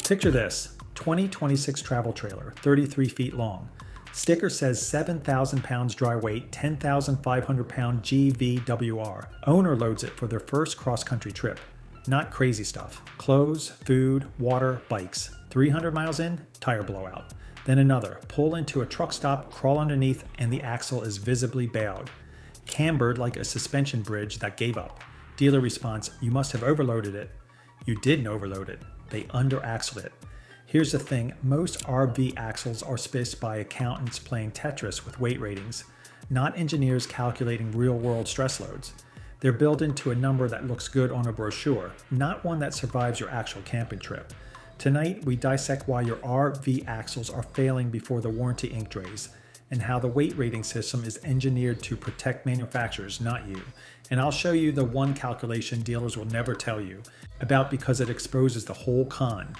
Picture this, 2026 travel trailer, 33 feet long. Sticker says 7,000 pounds dry weight, 10,500 pound GVWR. Owner loads it for their first cross-country trip. Not crazy stuff. Clothes, food, water, bikes. 300 miles in, tire blowout. Then another, pull into a truck stop, crawl underneath, and the axle is visibly bailed. Cambered like a suspension bridge that gave up. Dealer response, you must have overloaded it. You didn't overload it. They under-axled it. Here's the thing, most RV axles are spiced by accountants playing Tetris with weight ratings, not engineers calculating real-world stress loads. They're built into a number that looks good on a brochure, not one that survives your actual camping trip. Tonight, we dissect why your RV axles are failing before the warranty ink drays, and how the weight rating system is engineered to protect manufacturers, not you. And I'll show you the one calculation dealers will never tell you about because it exposes the whole con.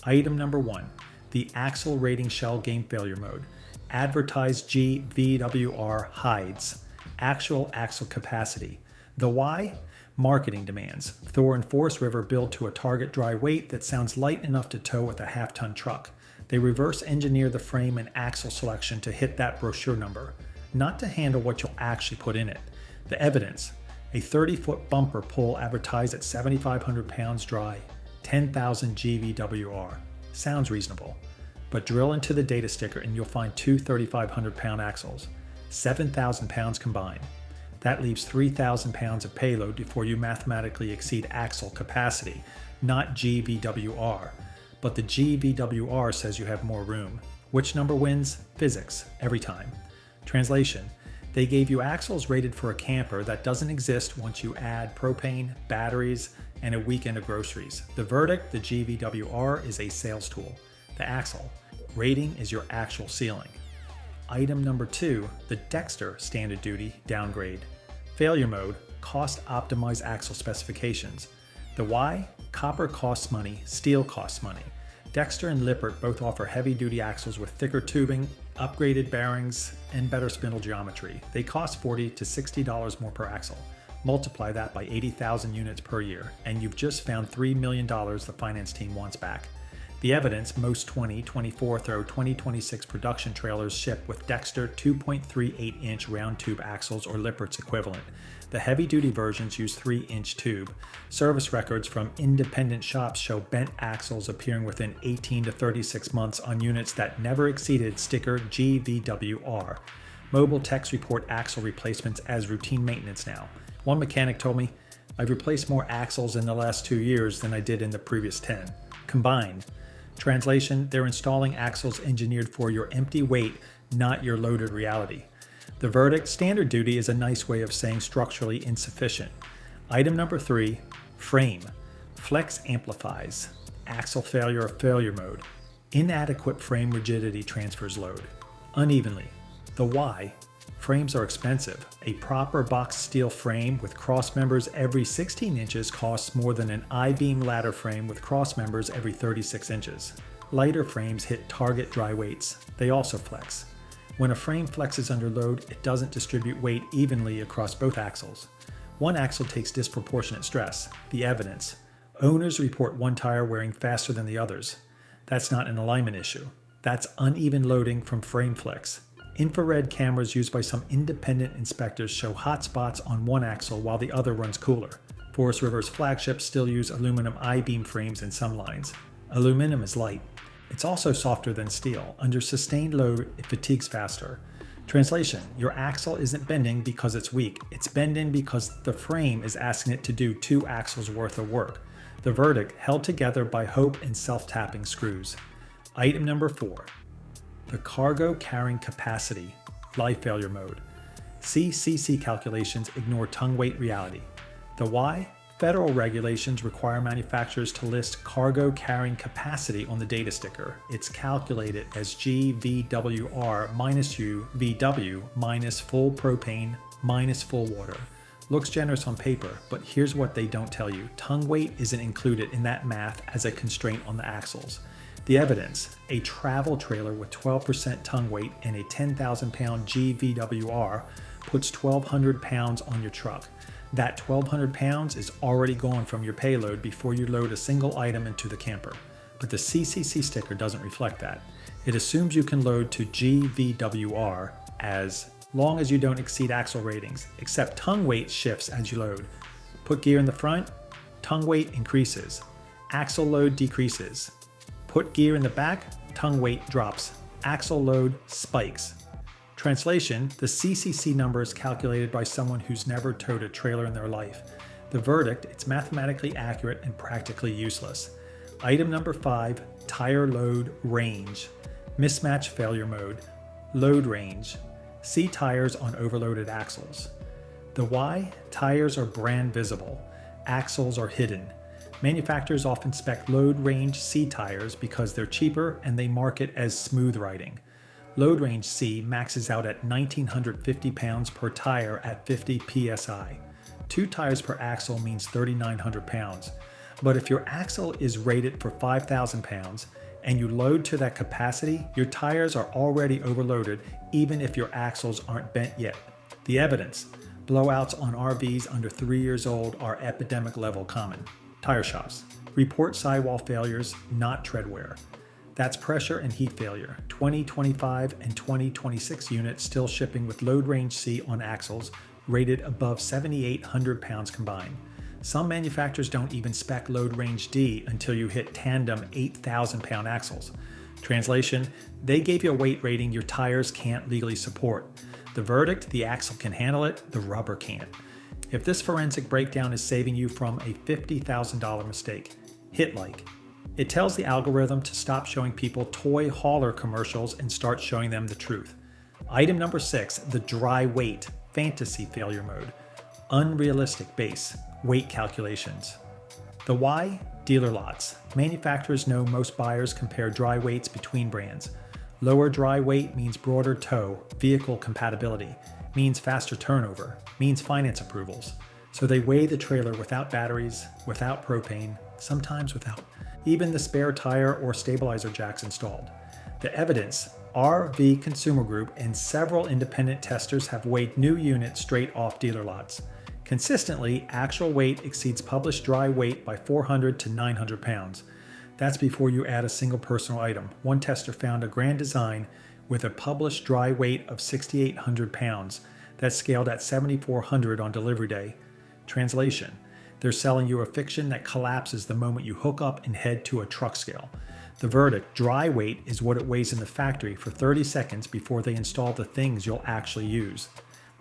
Item number 1, the axle rating shell game failure mode. Advertised GVWR hides actual axle capacity. The why? Marketing demands. Thor and Forest River build to a target dry weight that sounds light enough to tow with a half-ton truck. They reverse engineer the frame and axle selection to hit that brochure number, not to handle what you'll actually put in it. The evidence, a 30-foot bumper pull advertised at 7,500 pounds dry, 10,000 GVWR. Sounds reasonable, but drill into the data sticker and you'll find two 3,500 pound axles, 7,000 pounds combined. That leaves 3,000 pounds of payload before you mathematically exceed axle capacity, not GVWR. But the GVWR says you have more room. Which number wins? Physics, every time. Translation, they gave you axles rated for a camper that doesn't exist once you add propane, batteries, and a weekend of groceries. The verdict, the GVWR is a sales tool. The axle rating is your actual ceiling. Item number 2, the Dexter standard duty downgrade. Failure mode, cost optimized axle specifications. The why? Copper costs money, steel costs money. Dexter and Lippert both offer heavy duty axles with thicker tubing, upgraded bearings, and better spindle geometry. They cost $40 to $60 more per axle. Multiply that by 80,000 units per year, and you've just found $3 million the finance team wants back. The evidence, most 2024 through 2026 production trailers ship with Dexter 2.38-inch round tube axles or Lippert's equivalent. The heavy-duty versions use 3-inch tube. Service records from independent shops show bent axles appearing within 18 to 36 months on units that never exceeded sticker GVWR. Mobile techs report axle replacements as routine maintenance now. One mechanic told me, I've replaced more axles in the last 2 years than I did in the previous 10. Combined. Translation, they're installing axles engineered for your empty weight, not your loaded reality. The verdict, standard duty is a nice way of saying structurally insufficient. Item number 3, frame. Flex amplifies. Axle failure or failure mode. Inadequate frame rigidity transfers load. Unevenly. The why? Frames are expensive. A proper box steel frame with cross members every 16 inches costs more than an I-beam ladder frame with cross members every 36 inches. Lighter frames hit target dry weights. They also flex. When a frame flexes under load, it doesn't distribute weight evenly across both axles. One axle takes disproportionate stress. The evidence. Owners report one tire wearing faster than the others. That's not an alignment issue. That's uneven loading from frame flex. Infrared cameras used by some independent inspectors show hot spots on one axle while the other runs cooler. Forest River's flagships still use aluminum I-beam frames in some lines. Aluminum is light. It's also softer than steel. Under sustained load, it fatigues faster. Translation, your axle isn't bending because it's weak. It's bending because the frame is asking it to do 2 axles worth of work. The verdict, held together by hope and self-tapping screws. Item number 4. The cargo carrying capacity, life failure mode. CCC calculations ignore tongue weight reality. The why? Federal regulations require manufacturers to list cargo carrying capacity on the data sticker. It's calculated as GVWR minus UVW minus full propane minus full water. Looks generous on paper, but here's what they don't tell you. Tongue weight isn't included in that math as a constraint on the axles. The evidence, a travel trailer with 12% tongue weight and a 10,000 pound GVWR puts 1,200 pounds on your truck. That 1,200 pounds is already gone from your payload before you load a single item into the camper. but the CCC sticker doesn't reflect that. It assumes you can load to GVWR as long as you don't exceed axle ratings, except tongue weight shifts as you load. Put gear in the front, tongue weight increases. Axle load decreases. Put gear in the back, tongue weight drops. Axle load spikes. Translation: the CCC number is calculated by someone who's never towed a trailer in their life. The verdict: it's mathematically accurate and practically useless. Item number 5, tire load range. Mismatch failure mode. Load range. See tires on overloaded axles. The why? Tires are brand visible. Axles are hidden. Manufacturers often spec load range C tires because they're cheaper and they market as smooth riding. Load range C maxes out at 1,950 pounds per tire at 50 psi. 2 tires per axle means 3,900 pounds. But if your axle is rated for 5,000 pounds and you load to that capacity, your tires are already overloaded even if your axles aren't bent yet. The evidence: blowouts on RVs under 3 years old are epidemic level common. Tire shops report sidewall failures, not tread wear. That's pressure and heat failure. 2025 and 2026 units still shipping with load range C on axles rated above 7,800 pounds combined. Some manufacturers don't even spec load range D until you hit tandem 8,000 pound axles. Translation: they gave you a weight rating your tires can't legally support. The verdict: the axle can handle it, the rubber can't. If this forensic breakdown is saving you from a $50,000 mistake, hit like. It tells the algorithm to stop showing people toy hauler commercials and start showing them the truth. Item number 6, the dry weight, fantasy failure mode. Unrealistic base, weight calculations. The why? Dealer lots. Manufacturers know most buyers compare dry weights between brands. Lower dry weight means broader tow, vehicle compatibility, means faster turnover, means finance approvals. So they weigh the trailer without batteries, without propane, sometimes without even the spare tire or stabilizer jacks installed. The evidence: RV Consumer Group and several independent testers have weighed new units straight off dealer lots. Consistently, actual weight exceeds published dry weight by 400 to 900 pounds. That's before you add a single personal item. One tester found a Grand Design with a published dry weight of 6,800 pounds that scaled at 7,400 on delivery day. Translation: they're selling you a fiction that collapses the moment you hook up and head to a truck scale. The verdict: dry weight is what it weighs in the factory for 30 seconds before they install the things you'll actually use.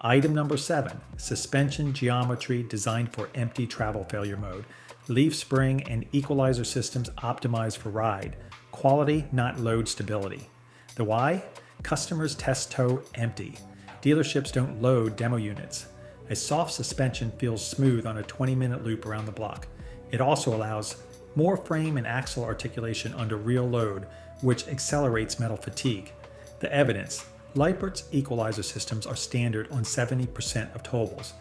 Item number 7, suspension geometry designed for empty travel failure mode. Leaf spring and equalizer systems optimized for ride. Quality, not load stability. The why? Customers test tow empty. Dealerships don't load demo units. A soft suspension feels smooth on a 20-minute loop around the block. It also allows more frame and axle articulation under real load, which accelerates metal fatigue. The evidence: Leipert's equalizer systems are standard on 70% of towables.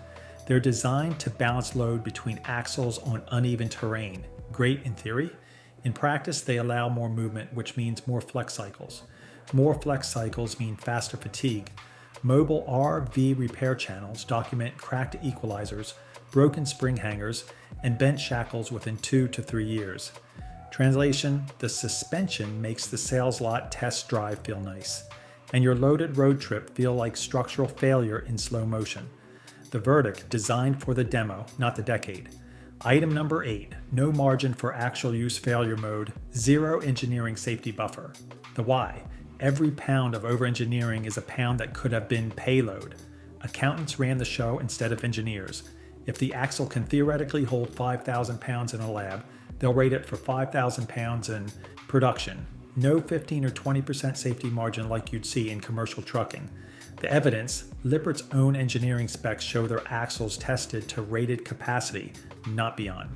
They're designed to balance load between axles on uneven terrain. Great in theory. In practice, they allow more movement, which means more flex cycles. More flex cycles mean faster fatigue. Mobile RV repair channels document cracked equalizers, broken spring hangers, and bent shackles within 2 to 3 years. Translation: the suspension makes the sales lot test drive feel nice, and your loaded road trip feel like structural failure in slow motion. The verdict: designed for the demo, not the decade. Item number 8, no margin for actual use failure mode, zero engineering safety buffer. The why? Every pound of over-engineering is a pound that could have been payload. Accountants ran the show instead of engineers. If the axle can theoretically hold 5,000 pounds in a lab, they'll rate it for 5,000 pounds in production. No 15 or 20% safety margin like you'd see in commercial trucking. The evidence: Lippert's own engineering specs show their axles tested to rated capacity, not beyond.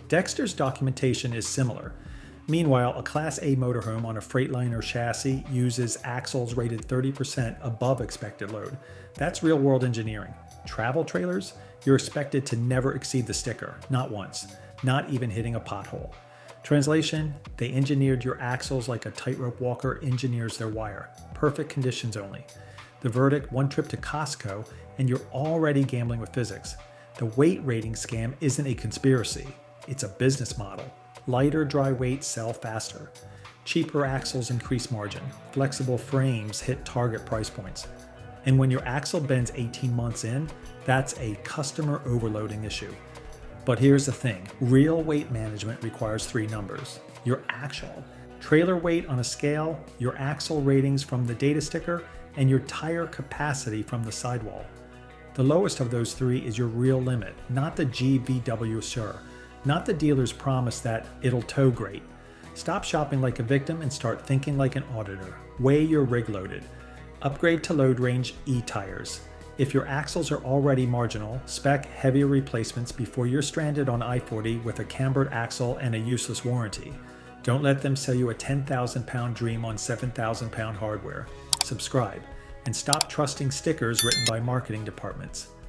Dexter's documentation is similar. Meanwhile, a Class A motorhome on a Freightliner chassis uses axles rated 30% above expected load. That's real-world engineering. Travel trailers? You're expected to never exceed the sticker, not once, not even hitting a pothole. Translation: they engineered your axles like a tightrope walker engineers their wire. Perfect conditions only. The verdict: one trip to Costco and you're already gambling with physics. The weight rating scam isn't a conspiracy, it's a business model. Lighter dry weights sell faster. Cheaper axles increase margin. Flexible frames hit target price points. And when your axle bends 18 months in, that's a customer overloading issue. But here's the thing, real weight management requires 3 numbers. Your actual trailer weight on a scale, your axle ratings from the data sticker, and your tire capacity from the sidewall. The lowest of those 3 is your real limit, not the GVWR, not the dealer's promise that it'll tow great. Stop shopping like a victim and start thinking like an auditor. Weigh your rig loaded. Upgrade to load range E-tires. If your axles are already marginal, spec heavier replacements before you're stranded on I-40 with a cambered axle and a useless warranty. Don't let them sell you a 10,000-pound dream on 7,000-pound hardware. Subscribe, and stop trusting stickers written by marketing departments.